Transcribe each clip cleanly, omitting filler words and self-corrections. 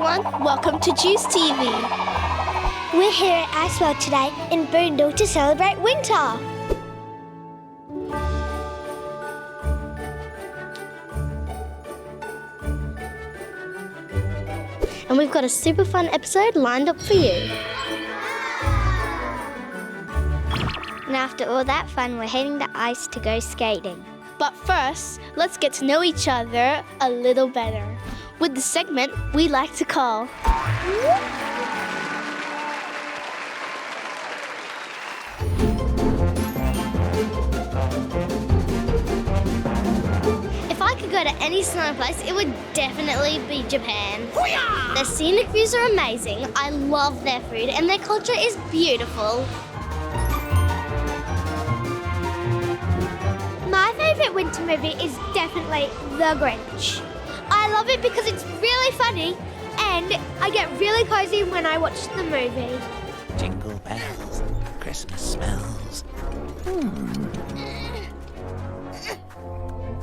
everyone, welcome to Juice TV. We're here at Iceworld today in Boondall to celebrate winter. And we've got a super fun episode lined up for you. And after all that fun, we're heading to ice to go skating. But first, let's get to know each other a little better with the segment we like to call If I could go to any snow place, it would definitely be Japan. Hoo-yah! Their scenic views are amazing, I love their food, and their culture is beautiful. My favourite winter movie is definitely The Grinch. I love it because it's really funny and I get really cozy when I watch the movie. Jingle bells, Christmas smells.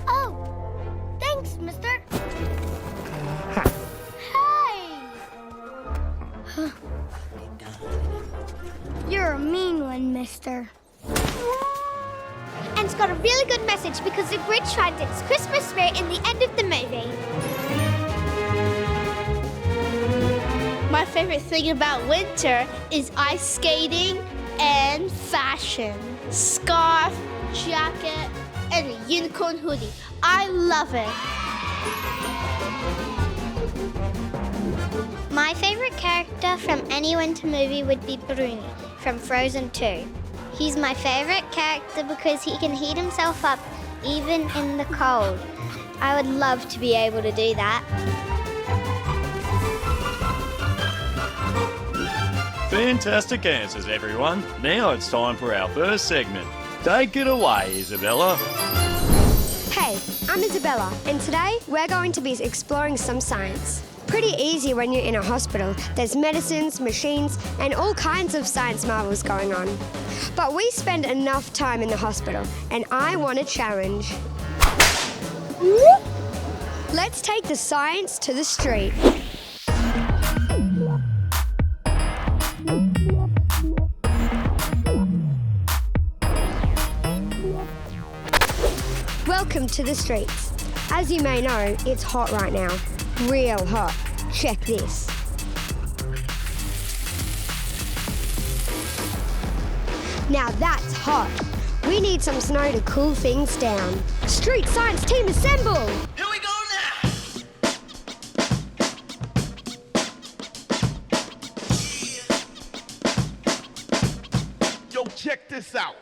Oh, thanks, mister. Hey! You're a mean one, mister. And it's got a really good message because the Grinch finds its Christmas spirit in the end of the movie. My favorite thing about winter is ice skating and fashion. Scarf, jacket, and a unicorn hoodie. I love it. My favorite character from any winter movie would be Bruni from Frozen 2. He's my favorite character because he can heat himself up even in the cold. I would love to be able to do that. Fantastic answers, everyone. Now it's time for our first segment. Take it away, Isabella. Hey, I'm Isabella, and today we're going to be exploring some science. Pretty easy when you're in a hospital. There's medicines, machines, and all kinds of science marvels going on. But we spend enough time in the hospital, and I want a challenge. Let's take the science to the street. Welcome to the streets. As you may know, it's hot right now. Real hot. Check this. Now that's hot. We need some snow to cool things down. Street science team assemble! Here we go now! Yo, check this out.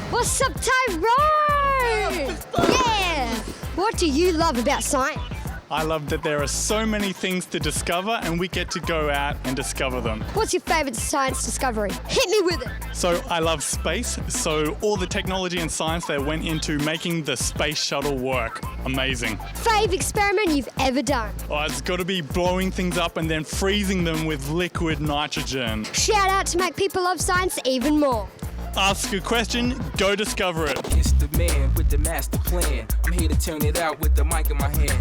What's up, Tyrone? Yeah! What do you love about science? I love that there are so many things to discover and we get to go out and discover them. What's your favourite science discovery? Hit me with it! So I love space, so all the technology and science that went into making the space shuttle work. Amazing. Fave experiment you've ever done? Oh, it's got to be blowing things up and then freezing them with liquid nitrogen. Shout out to make people love science even more. Ask a question, go discover it. It's the man with the master plan. I'm here to turn it out with the mic in my hand.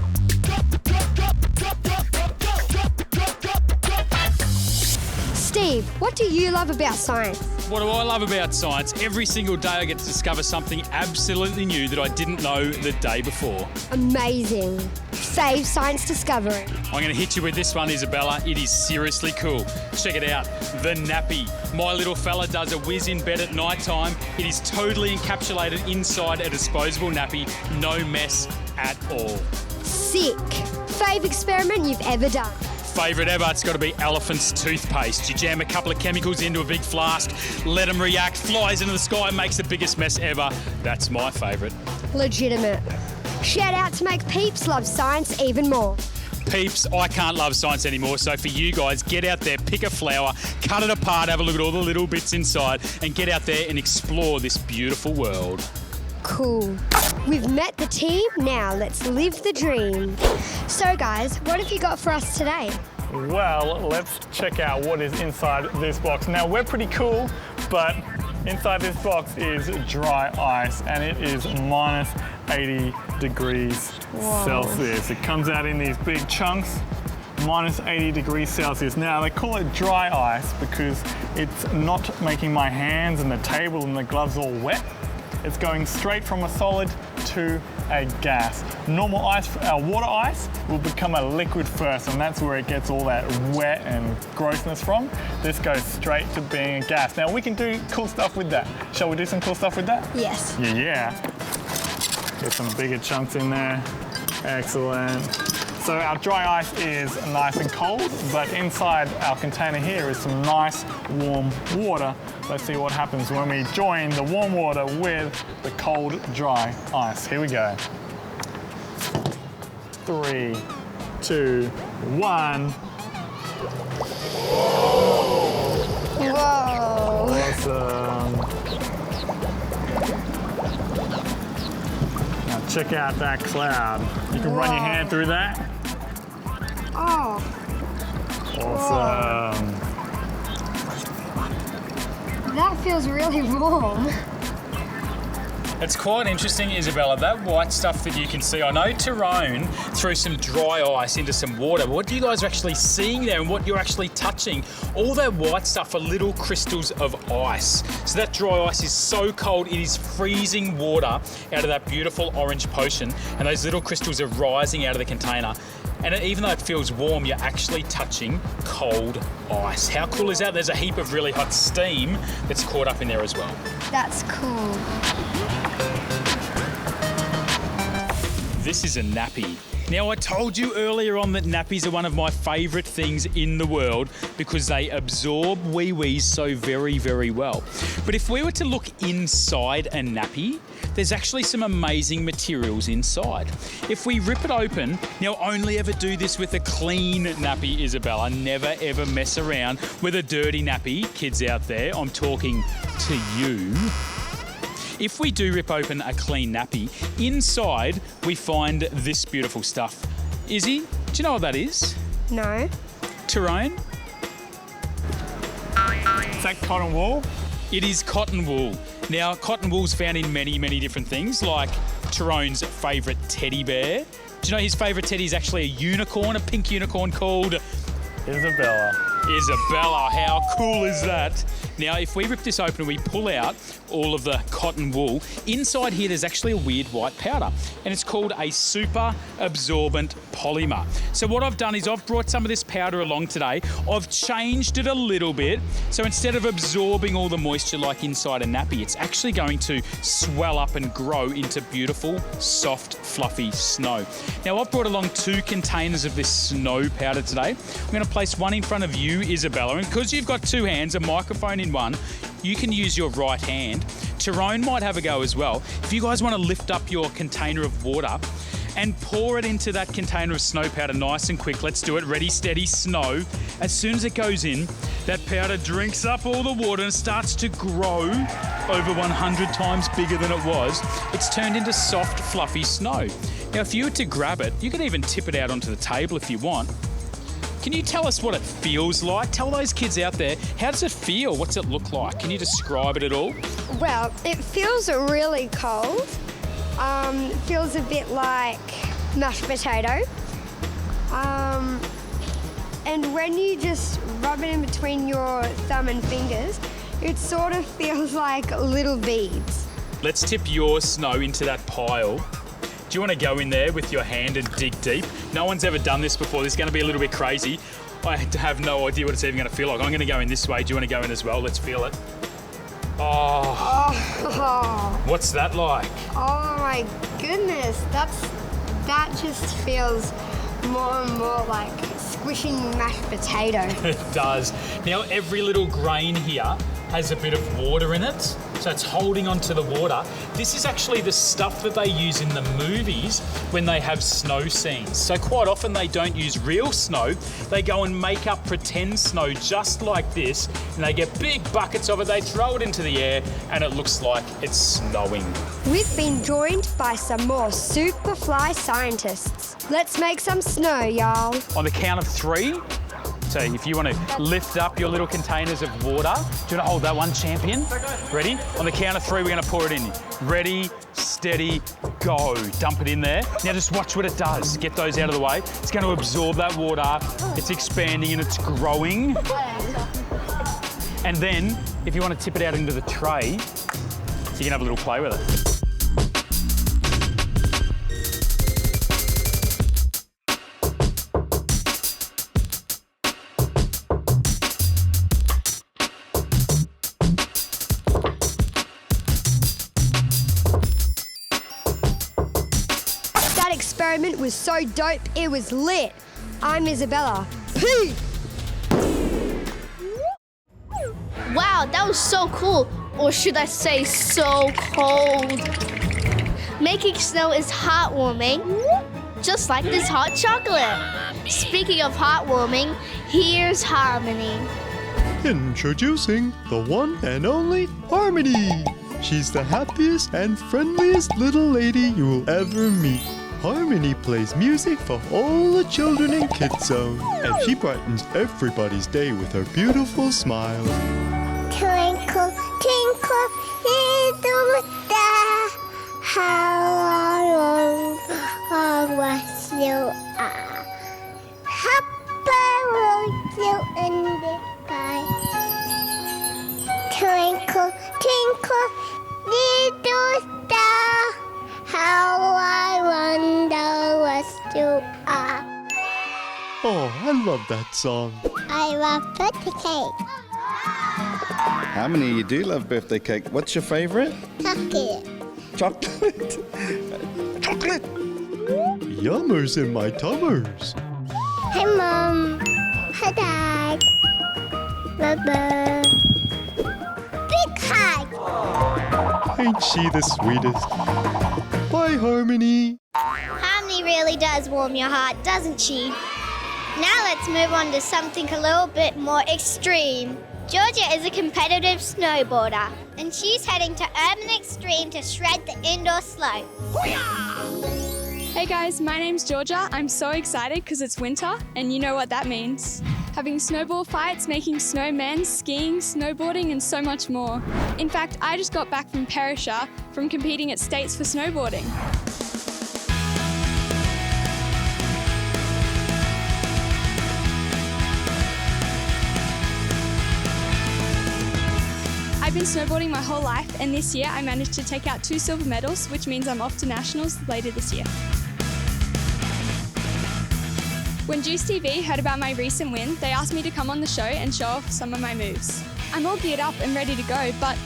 Steve, what do you love about science? What do I love about science? Every single day I get to discover something absolutely new that I didn't know the day before. Amazing. Fave science discovery. I'm going to hit you with this one, Isabella. It is seriously cool. Check it out. The nappy. My little fella does a whiz in bed at night time. It is totally encapsulated inside a disposable nappy. No mess at all. Sick. Fave experiment you've ever done? Favourite ever, it's got to be elephant's toothpaste. You jam a couple of chemicals into a big flask, let them react, flies into the sky, makes the biggest mess ever. That's my favourite. Legitimate. Shout out to make peeps love science even more. Peeps, I can't love science anymore, so for you guys, get out there, pick a flower, cut it apart, have a look at all the little bits inside, and get out there and explore this beautiful world. Cool. We've met the team, now let's live the dream. So guys, what have you got for us today? Well, let's check out what is inside this box. Now, we're pretty cool, but inside this box is dry ice, and it is minus 80 degrees Celsius. It comes out in these big chunks, minus 80 degrees Celsius. Now, they call it dry ice because it's not making my hands and the table and the gloves all wet. It's going straight from a solid to a gas. Normal ice, water ice, will become a liquid first, and that's where it gets all that wet and grossness from. This goes straight to being a gas. Now, we can do cool stuff with that. Shall we do some cool stuff with that? Yes. Yeah. Get some bigger chunks in there. Excellent. So our dry ice is nice and cold, but inside our container here is some nice warm water. Let's see what happens when we join the warm water with the cold, dry ice. Here we go. 3, 2, 1. Whoa. Awesome. Now check out that cloud. You can run your hand through that. Oh. Awesome. That feels really warm. It's quite interesting, Isabella, that white stuff that you can see. I know Tyrone threw some dry ice into some water, but what you guys are actually seeing there and what you're actually touching, all that white stuff are little crystals of ice. So that dry ice is so cold, it is freezing water out of that beautiful orange potion, and those little crystals are rising out of the container. And even though it feels warm, you're actually touching cold ice. How cool is that? There's a heap of really hot steam that's caught up in there as well. That's cool. This is a nappy. Now, I told you earlier on that nappies are one of my favourite things in the world because they absorb wee-wees so very, very well. But if we were to look inside a nappy, there's actually some amazing materials inside. If we rip it open, now only ever do this with a clean nappy, Isabella. Never ever mess around with a dirty nappy. Kids out there, I'm talking to you. If we do rip open a clean nappy, inside we find this beautiful stuff. Izzy, do you know what that is? No. Tyrone? Is that cotton wool? It is cotton wool. Now, cotton wool's found in many, many different things, like Tyrone's favourite teddy bear. Do you know his favourite teddy is actually a unicorn, a pink unicorn called Isabella. Isabella, how cool is that? Now, if we rip this open and we pull out all of the cotton wool, inside here there's actually a weird white powder, and it's called a super absorbent polymer. So what I've done is I've brought some of this powder along today. I've changed it a little bit. So instead of absorbing all the moisture like inside a nappy, it's actually going to swell up and grow into beautiful, soft, fluffy snow. Now, I've brought along 2 containers of this snow powder today. I'm going to place one in front of you, Isabella, and because you've got 2 hands, a microphone in one, you can use your right hand. Tyrone might have a go as well. If you guys want to lift up your container of water and pour it into that container of snow powder nice and quick. Let's do it. Ready, steady, snow. As soon as it goes in, that powder drinks up all the water and starts to grow over 100 times bigger than it was. It's turned into soft, fluffy snow. Now, if you were to grab it, you can even tip it out onto the table if you want. Can you tell us what it feels like? Tell those kids out there, how does it feel? What's it look like? Can you describe it at all? Well, it feels really cold. Feels a bit like mashed potato. And when you just rub it in between your thumb and fingers, it sort of feels like little beads. Let's tip your snow into that pile. Do you want to go in there with your hand and dig deep? No one's ever done this before. This is going to be a little bit crazy. I have no idea what it's even going to feel like. I'm going to go in this way. Do you want to go in as well? Let's feel it. Oh. What's that like? Oh my goodness, that just feels more and more like squishing mashed potato. It does. Now, every little grain here has a bit of water in it, so it's holding onto the water. This is actually the stuff that they use in the movies when they have snow scenes. So quite often they don't use real snow. They go and make up pretend snow just like this, and they get big buckets of it, they throw it into the air, and it looks like it's snowing. We've been joined by some more Superfly scientists. Let's make some snow, y'all. On the count of 3, So if you want to lift up your little containers of water, do you want to hold that one, champion? Ready? On the count of 3, we're going to pour it in. Ready, steady, go. Dump it in there. Now just watch what it does. Get those out of the way. It's going to absorb that water. It's expanding and it's growing. And then, if you want to tip it out into the tray, you can have a little play with it. That experiment was so dope, it was lit. I'm Isabella. Peace! Wow, that was so cool. Or should I say so cold. Making snow is heartwarming, just like this hot chocolate. Speaking of heartwarming, here's Harmony. Introducing the one and only Harmony. She's the happiest and friendliest little lady you will ever meet. Harmony plays music for all the children in Kids Zone, and she brightens everybody's day with her beautiful smile. Twinkle, twinkle, little star, how long was you are? Happy was you in the sky. Twinkle, twinkle, little star, how I wonder what you are. Oh, I love that song. I love birthday cake. Harmony, you do love birthday cake. What's your favourite? Chocolate. Chocolate. Chocolate. Yummers in my tummers. Hi, Mom. Hi, Dad. Bye-bye. Big hug. Ain't she the sweetest? Bye, Harmony. Harmony really does warm your heart, doesn't she? Now let's move on to something a little bit more extreme. Georgia is a competitive snowboarder, and she's heading to Urban Extreme to shred the indoor slope. Hey guys, my name's Georgia. I'm so excited because it's winter, and you know what that means. Having snowball fights, making snowmen, skiing, snowboarding, and so much more. In fact, I just got back from Perisher from competing at States for snowboarding. I've been snowboarding my whole life, and this year I managed to take out 2 silver medals, which means I'm off to nationals later this year. When Juice TV heard about my recent win, they asked me to come on the show and show off some of my moves. I'm all geared up and ready to go, but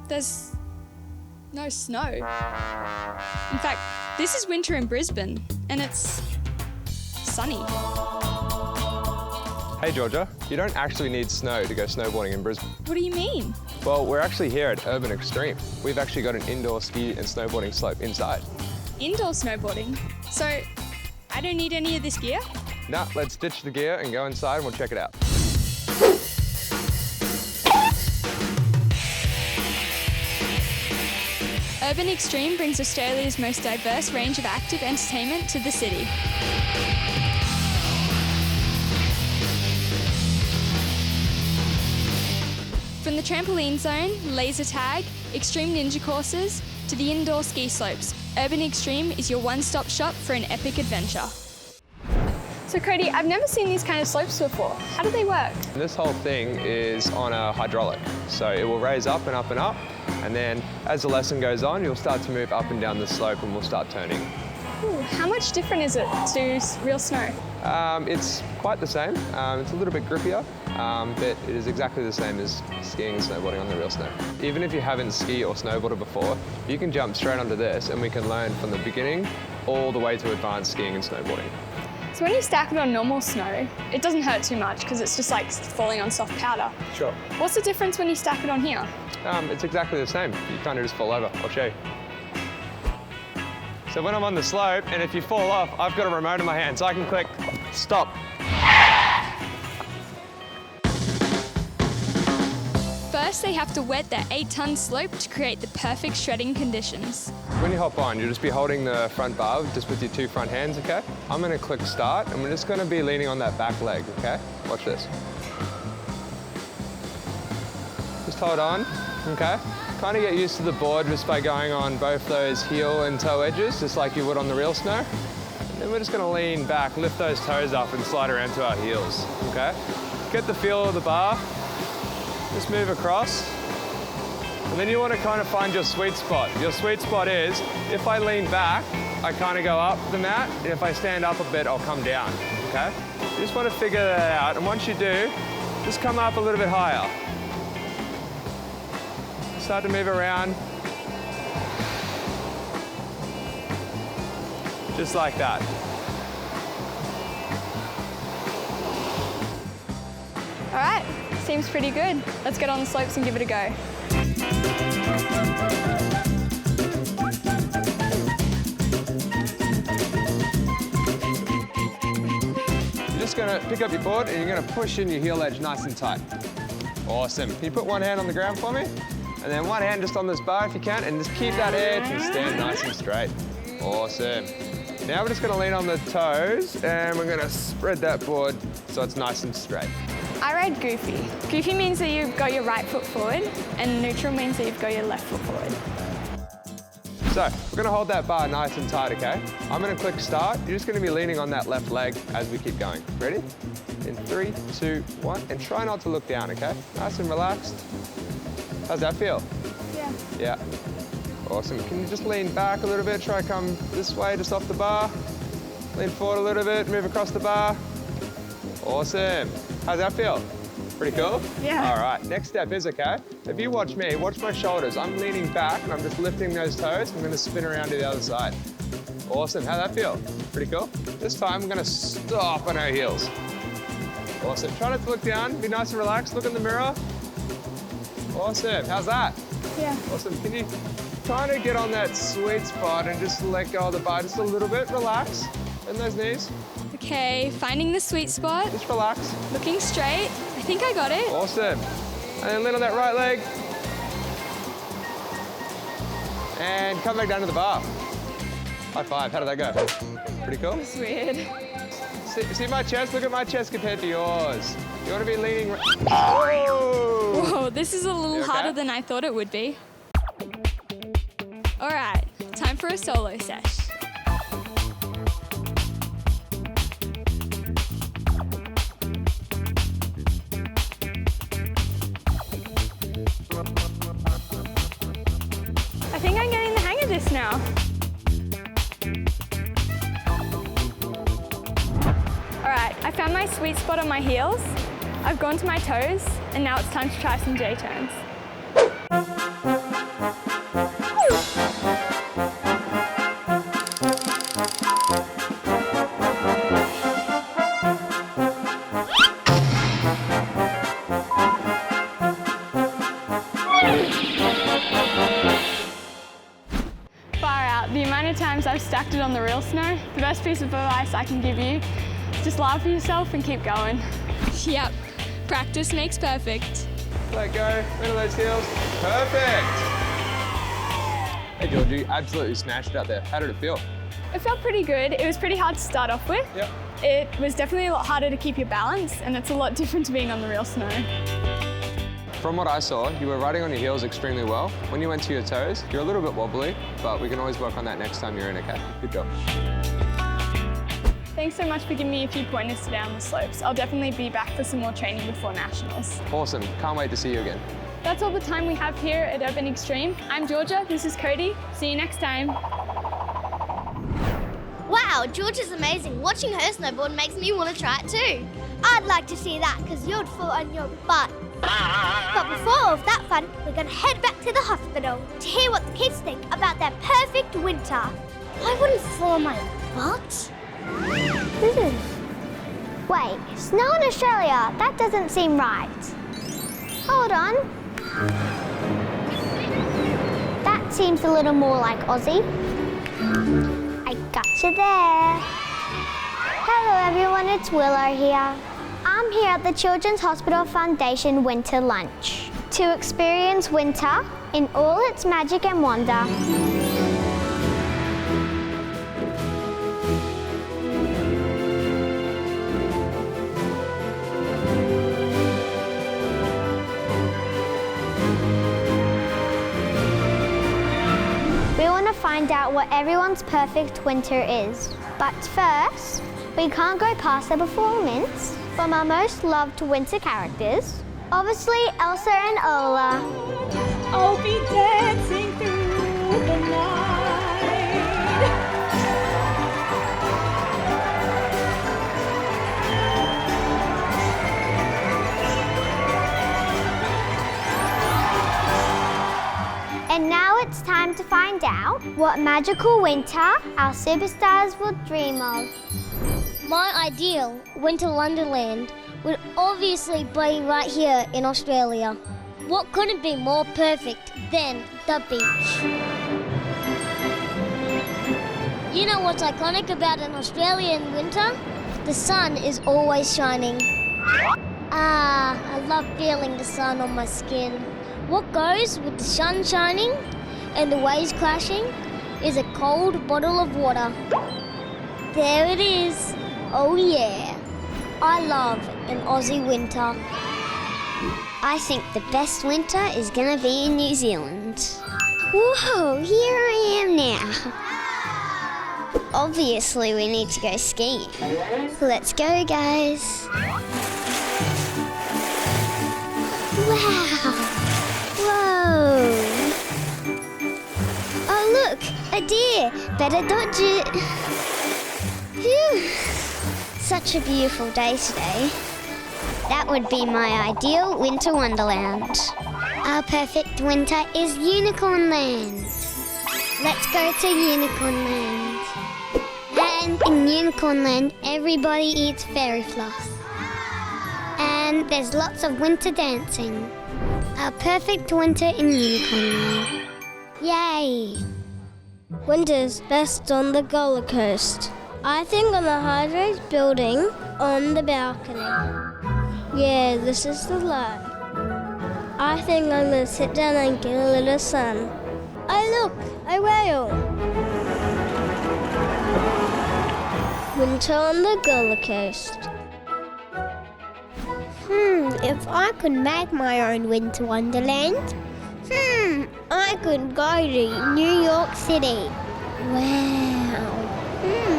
there's no snow. In fact, this is winter in Brisbane, and it's sunny. Hey Georgia, you don't actually need snow to go snowboarding in Brisbane. What do you mean? Well, we're actually here at Urban Extreme. We've actually got an indoor ski and snowboarding slope inside. Indoor snowboarding? So I don't need any of this gear? Nah, let's ditch the gear and go inside and we'll check it out. Urban Extreme brings Australia's most diverse range of active entertainment to the city. From the trampoline zone, laser tag, extreme ninja courses, to the indoor ski slopes, Urban Extreme is your one-stop shop for an epic adventure. So Cody, I've never seen these kind of slopes before. How do they work? This whole thing is on a hydraulic, so it will raise up and up and up, and then as the lesson goes on, you'll start to move up and down the slope and we'll start turning. Ooh, how much different is it to real snow? It's quite the same. It's a little bit grippier, but it is exactly the same as skiing and snowboarding on the real snow. Even if you haven't skied or snowboarded before, you can jump straight onto this and we can learn from the beginning all the way to advanced skiing and snowboarding. So when you stack it on normal snow, it doesn't hurt too much because it's just like falling on soft powder. Sure. What's the difference when you stack it on here? It's exactly the same. You kind of just fall over. I'll show you. So when I'm on the slope, and if you fall off, I've got a remote in my hand, so I can click stop. First, they have to wet their 8-ton slope to create the perfect shredding conditions. When you hop on, you'll just be holding the front bar just with your 2 front hands, okay? I'm gonna click start, and we're just gonna be leaning on that back leg, okay? Watch this. Just hold on, okay? Kind of get used to the board just by going on both those heel and toe edges, just like you would on the real snow. And then we're just gonna lean back, lift those toes up and slide around to our heels, okay? Get the feel of the bar, just move across. And then you want to kind of find your sweet spot. Your sweet spot is, if I lean back, I kind of go up the mat, and if I stand up a bit, I'll come down, okay? You just want to figure that out, and once you do, just come up a little bit higher. Start to move around. Just like that. All right, seems pretty good. Let's get on the slopes and give it a go. You're just gonna pick up your board and you're gonna push in your heel edge nice and tight. Awesome. Can you put one hand on the ground for me? And then one hand just on this bar if you can, and just keep that edge and stand nice and straight. Awesome. Now we're just gonna lean on the toes and we're gonna spread that board so it's nice and straight. I ride goofy. Goofy means that you've got your right foot forward, and neutral means that you've got your left foot forward. So, we're gonna hold that bar nice and tight, okay? I'm gonna click start. You're just gonna be leaning on that left leg as we keep going. Ready? In 3, 2, 1, and try not to look down, okay? Nice and relaxed. How's that feel? Yeah. Yeah. Awesome. Can you just lean back a little bit? Try come this way, just off the bar. Lean forward a little bit, move across the bar. Awesome. How's that feel? Pretty cool? Yeah. All right, next step is, okay, if you watch me, watch my shoulders. I'm leaning back and I'm just lifting those toes. I'm gonna spin around to the other side. Awesome, how'd that feel? Pretty cool? This time, we're gonna stop on our heels. Awesome, try not to look down, be nice and relaxed, look in the mirror. Awesome, how's that? Yeah. Awesome, can you kind of get on that sweet spot and just let go of the bar just a little bit, relax, bend those knees. Okay, finding the sweet spot. Just relax. Looking straight. I think I got it. Awesome. And then lean on that right leg. And come back down to the bar. High five, how did that go? Pretty cool? It's weird. See my chest? Look at my chest compared to yours. You want to be leaning... Whoa! Whoa, this is a little harder than I thought it would be. All right, time for a solo sesh. I think I'm getting the hang of this now. All right, I found my sweet spot on my heels. I've gone to my toes, and now it's time to try some J-turns. The amount of times I've stacked it on the real snow, the best piece of advice I can give you is just laugh at yourself and keep going. Yep, practice makes perfect. Let go, middle of those heels. Perfect! Hey George, you absolutely smashed it out there. How did it feel? It felt pretty good. It was pretty hard to start off with. Yep. It was definitely a lot harder to keep your balance, and it's a lot different to being on the real snow. From what I saw, you were riding on your heels extremely well. When you went to your toes, you're a little bit wobbly, but we can always work on that next time you're in, okay? Good job. Thanks so much for giving me a few pointers today on the slopes. I'll definitely be back for some more training before Nationals. Awesome. Can't wait to see you again. That's all the time we have here at Urban Extreme. I'm Georgia, this is Cody. See you next time. Wow, Georgia's amazing. Watching her snowboard makes me want to try it too. I'd like to see that because you'd fall on your butt. But before all of that fun, we're going to head back to the hospital to hear what the kids think about their perfect winter. I wouldn't fall on my butt. Wait, snow in Australia? That doesn't seem right. Hold on. That seems a little more like Aussie. I got you there. Hello everyone, it's Willow here. I'm here at the Children's Hospital Foundation Winter Lunch to experience winter in all its magic and wonder. We want to find out what everyone's perfect winter is. But first, we can't go past the performance from our most loved winter characters. Obviously, Elsa and Ola. I'll be dancing through the night. And now it's time to find out what magical winter our superstars will dream of. My ideal winter wonderland would obviously be right here in Australia. What couldn't be more perfect than the beach? You know what's iconic about an Australian winter? The sun is always shining. I love feeling the sun on my skin. What goes with the sun shining and the waves crashing is a cold bottle of water. There it is. Oh yeah. I love an Aussie winter. I think the best winter is gonna be in New Zealand. Whoa, here I am now. Obviously, we need to go skiing. Let's go, guys. Wow. Whoa. Oh, look, a deer. Better dodge it. Phew. Such a beautiful day today. That would be my ideal winter wonderland. Our perfect winter is Unicorn Land. Let's go to Unicorn Land. And in Unicorn Land, everybody eats fairy floss. And there's lots of winter dancing. Our perfect winter in Unicorn Land. Yay! Winter's best on the Gold Coast. I think on the high-rise building on the balcony. Yeah, this is the light. I think I'm going to sit down and get a little sun. Oh look, a whale. Winter on the Gold Coast. If I could make my own winter wonderland, I could go to New York City. Wow.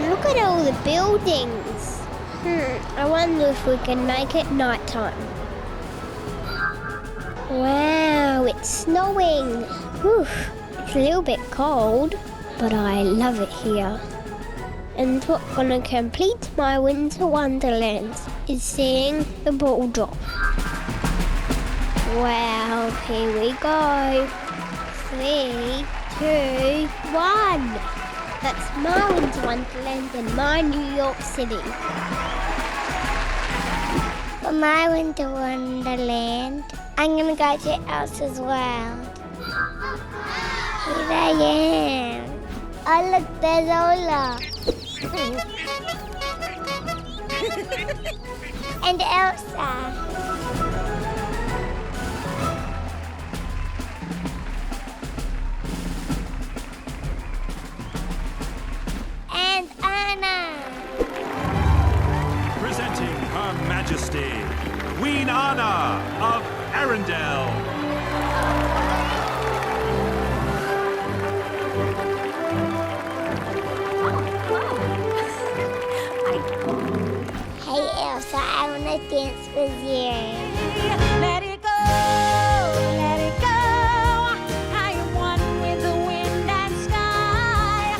Look at all the buildings. I wonder if we can make it nighttime. Wow, it's snowing. Whew, it's a little bit cold, but I love it here. And what's gonna complete my winter wonderland is seeing the ball drop. Wow, here we go. 3, 2, 1. That's my winter wonderland in my New York City. For my winter wonderland, I'm gonna go to Elsa's world. Here I am. Oh look, there's Ola. And Elsa. And Anna. Presenting Her Majesty, Queen Anna of Arendelle. Hey Elsa, I want to dance with you. Let it go, let it go. I am one with the wind and sky.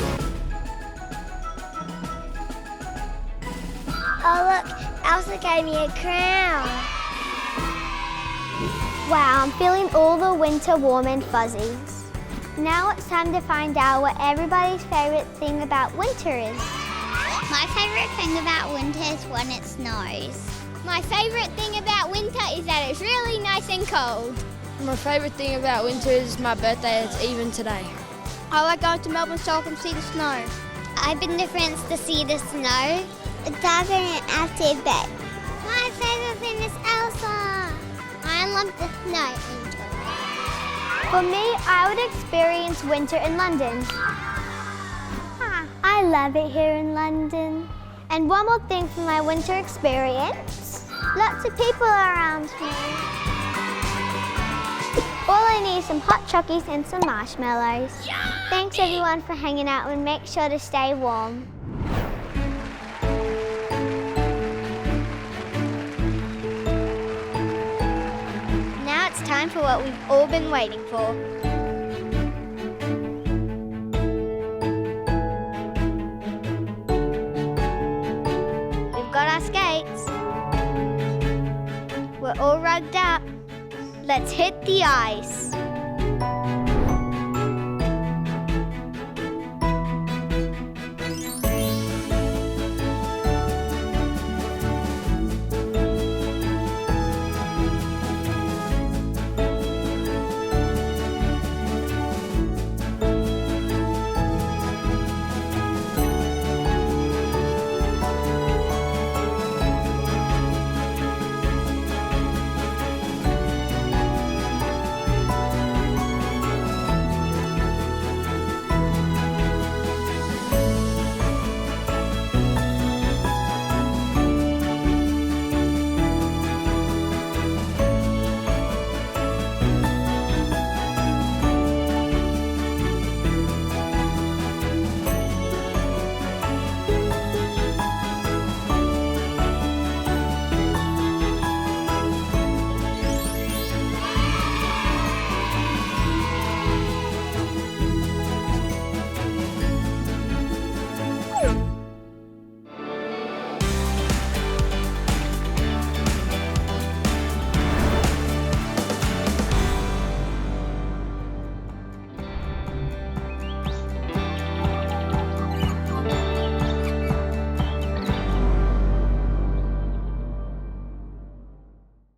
Oh look, Elsa gave me a crown. Wow, I'm feeling all the winter warm and fuzzies. Now it's time to find out what everybody's favourite thing about winter is. My favourite thing about winter is when it snows. My favourite thing about winter is that it's really nice and cold. My favourite thing about winter is my birthday. It's even today. I like going to Melbourne so I can see the snow. I've been to France to see the snow. It's happening after bed. My favourite amazing, Miss Elsa. I love the snow. For me, I would experience winter in London. I love it here in London. And one more thing for my winter experience, lots of people around me. All I need is some hot chockies and some marshmallows. Thanks everyone for hanging out and make sure to stay warm. Now it's time for what we've all been waiting for. We've got our skates. We're all rugged up. Let's hit the ice.